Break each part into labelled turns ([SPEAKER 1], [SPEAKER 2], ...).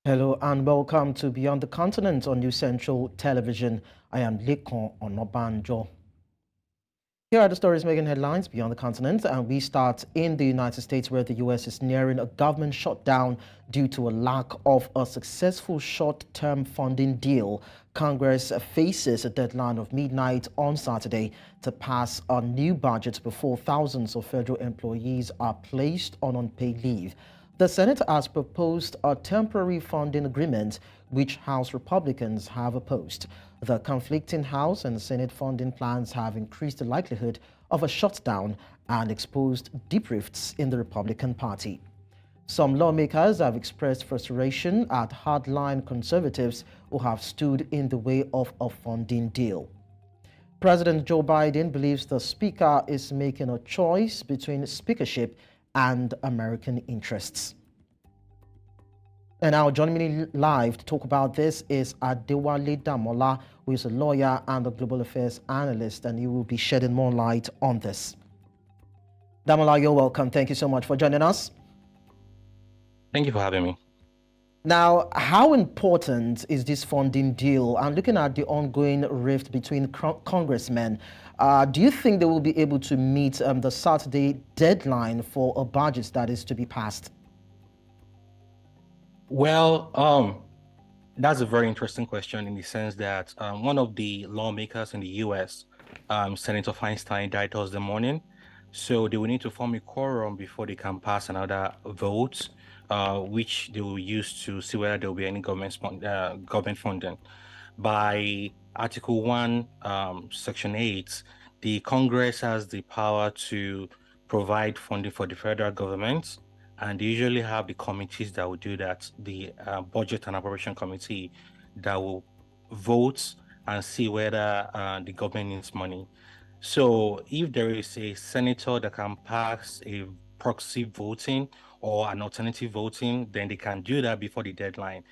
[SPEAKER 1] Hello and welcome to Beyond the Continent on New Central Television. I am Lekan Onabanjo. Here are the stories making headlines beyond the continent, and we start in the United States, where the U.S. is nearing a government shutdown due to a lack of a successful short-term funding deal. Congress faces a deadline of midnight on Saturday to pass a new budget before thousands of federal employees are placed on unpaid leave. The Senate has proposed a temporary funding agreement, which House Republicans have opposed. The conflicting House and Senate funding plans have increased the likelihood of a shutdown and exposed deep rifts in the Republican Party. Some lawmakers have expressed frustration at hardline conservatives who have stood in the way of a funding deal. President Joe Biden believes the Speaker is making a choice between speakership and American interests. And now joining me live to talk about this is Adewale Damola, who is a lawyer and a global affairs analyst, and he will be shedding more light on this. Damola, you're welcome. Thank you so much for joining us.
[SPEAKER 2] Thank you for having me.
[SPEAKER 1] Now, how important is this funding deal? And looking at the ongoing rift between congressmen, do you think they will be able to meet the Saturday deadline for a budget that is to be passed?
[SPEAKER 2] Well, that's a very interesting question in the sense that one of the lawmakers in the U.S., Senator Feinstein, died Thursday morning. So they will need to form a quorum before they can pass another vote, which they will use to see whether there will be any government funding. By Article 1, Section 8, the Congress has the power to provide funding for the federal government. And they usually have the committees that will do that, the Budget and Appropriation Committee that will vote and see whether the government needs money. So if there is a senator that can pass a proxy voting or an alternative voting, then they can do that before the deadline.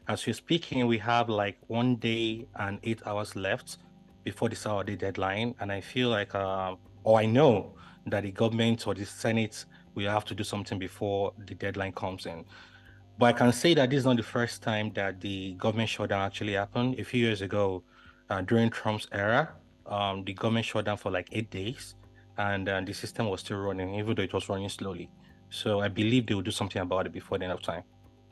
[SPEAKER 2] As we're speaking, we have like 1 day and 8 hours left before the Saturday deadline. And I feel like, or I know that the government or the Senate we have to do something before the deadline comes in. But I can say that this is not the first time that the government shutdown actually happened. A few years ago, during Trump's era, the government shut down for like 8 days, and the system was still running, even though it was running slowly. So I believe they will do something about it before the end of time.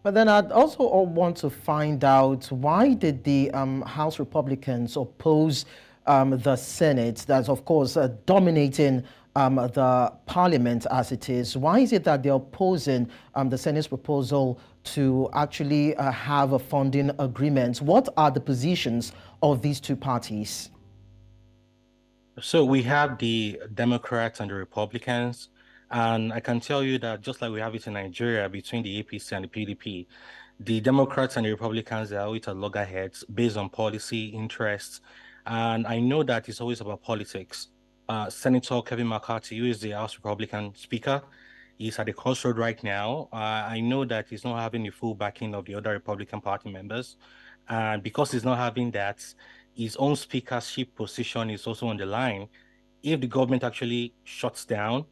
[SPEAKER 1] But then I'd also want to find out, why did the House Republicans oppose the Senate, that's of course dominating the parliament as it is? Why is it that they're opposing the Senate's proposal to actually have a funding agreement? What are the positions of these two parties?
[SPEAKER 2] So we have the Democrats and the Republicans. And I can tell you that just like we have it in Nigeria between the APC and the PDP, the Democrats and the Republicans are always at loggerheads based on policy interests. And I know that it's always about politics. Senator Kevin McCarthy, who is the House Republican Speaker, is at the crossroad right now. I know that he's not having the full backing of the other Republican Party members. And because he's not having that, his own speakership position is also on the line. If the government actually shuts down,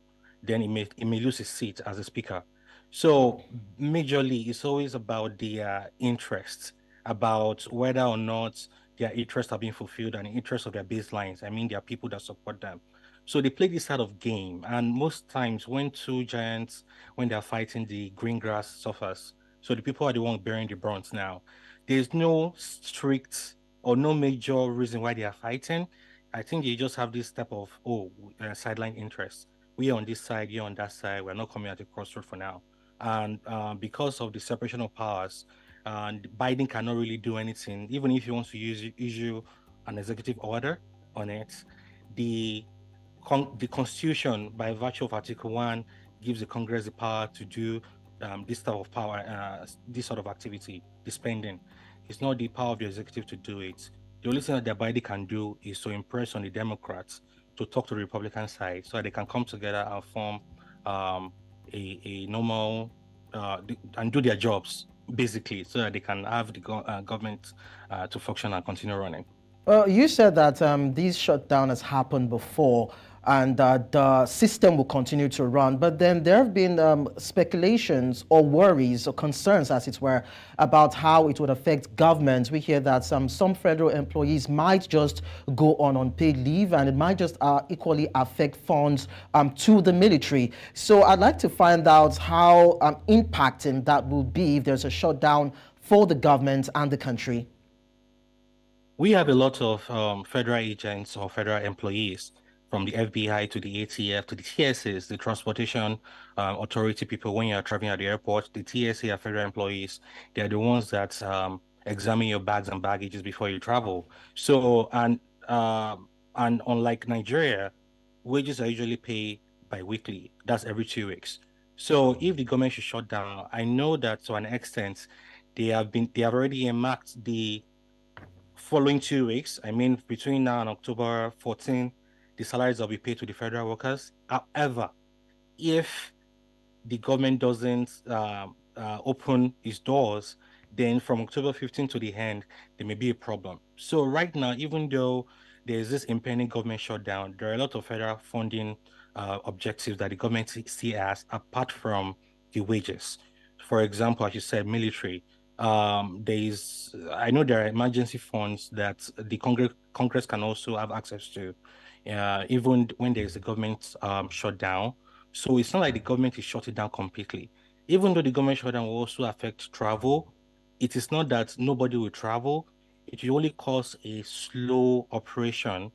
[SPEAKER 2] then he may lose his seat as a speaker. So majorly, it's always about their interests, about whether or not their interests are being fulfilled and the interests of their baselines. I mean, there are people that support them. So they play this sort of game. And most times when two giants, when they're fighting, the green grass suffers. So the people are the ones bearing the brunt now. There's no strict or no major reason why they are fighting. I think they just have this type of, sideline interest. We are on this side, you're on that side. We're not coming at a crossroad for now. And because of the separation of powers, Biden cannot really do anything. Even if he wants to issue an executive order on it, the Constitution, by virtue of Article 1, gives the Congress the power to do this type of power, this sort of activity, the spending. It's not the power of the executive to do it. The only thing that the body can do is to impress on the Democrats to talk to the Republican side so that they can come together and form a normal and do their jobs, basically, so that they can have the government to function and continue running.
[SPEAKER 1] You said that this shutdown has happened before. and the system will continue to run. But then there have been speculations or worries or concerns, as it were, about how it would affect government. We hear that some federal employees might just go on unpaid leave, and it might just equally affect funds to the military. So I'd like to find out how impacting that will be if there's a shutdown for the government and the country.
[SPEAKER 2] We have a lot of federal agents or federal employees, from the FBI to the ATF to the TSAs, the Transportation Authority people. When you're traveling at the airport, the TSA are federal employees. They're the ones that examine your bags and baggages before you travel. So, and unlike Nigeria, wages are usually paid bi-weekly. That's every 2 weeks. So if the government should shut down, I know that to an extent, they have already earmarked the following 2 weeks. I mean, between now and October 14, the salaries will be paid to the federal workers. However, if the government doesn't open its doors, then from October 15 to the end, there may be a problem. So right now, even though there's this impending government shutdown, there are a lot of federal funding objectives that the government see as apart from the wages. For example, as you said, military. I know there are emergency funds that the Congress can also have access to, even when there's a government shutdown. So it's not like the government is shutting down completely. Even though the government shutdown will also affect travel, it is not that nobody will travel. It will only cause a slow operation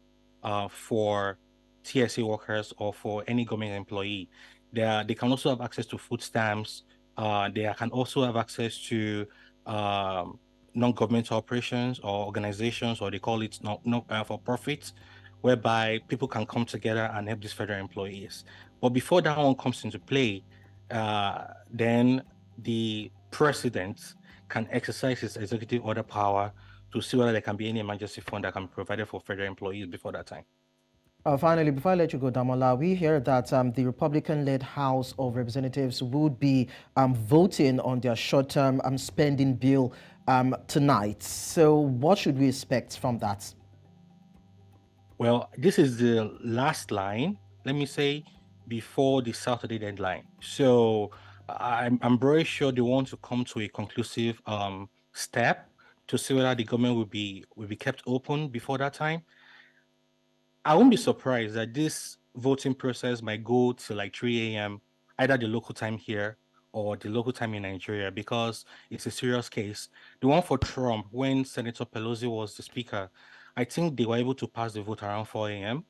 [SPEAKER 2] for TSA workers or for any government employee. They can also have access to food stamps. They can also have access to non-governmental operations or organizations, or they call it not for profit, whereby people can come together and help these federal employees. But before that one comes into play, then the president can exercise his executive order power to see whether there can be any emergency fund that can be provided for federal employees before that time.
[SPEAKER 1] Finally, before I let you go, Damola, we hear that the Republican-led House of Representatives would be voting on their short-term spending bill tonight. So what should we expect from that?
[SPEAKER 2] Well, this is the last line, let me say, before the Saturday deadline. So I'm very sure they want to come to a conclusive step to see whether the government will be kept open before that time. I won't be surprised that this voting process might go to like 3 a.m., either the local time here or the local time in Nigeria, because it's a serious case. The one for Trump, when Senator Pelosi was the speaker, I think they were able to pass the vote around 4 a.m.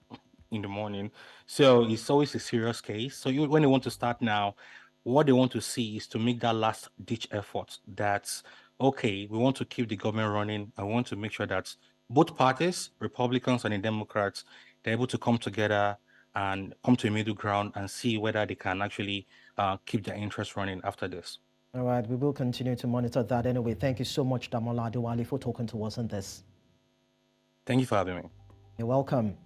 [SPEAKER 2] in the morning. So it's always a serious case. So when they want to start now, what they want to see is to make that last ditch effort. That's okay, we want to keep the government running. I want to make sure that both parties, Republicans and the Democrats, they're able to come together and come to a middle ground and see whether they can actually keep their interest running after this.
[SPEAKER 1] All right, we will continue to monitor that anyway. Thank you so much, Damola Adewale, for talking to us on this.
[SPEAKER 2] Thank you for having me.
[SPEAKER 1] You're welcome.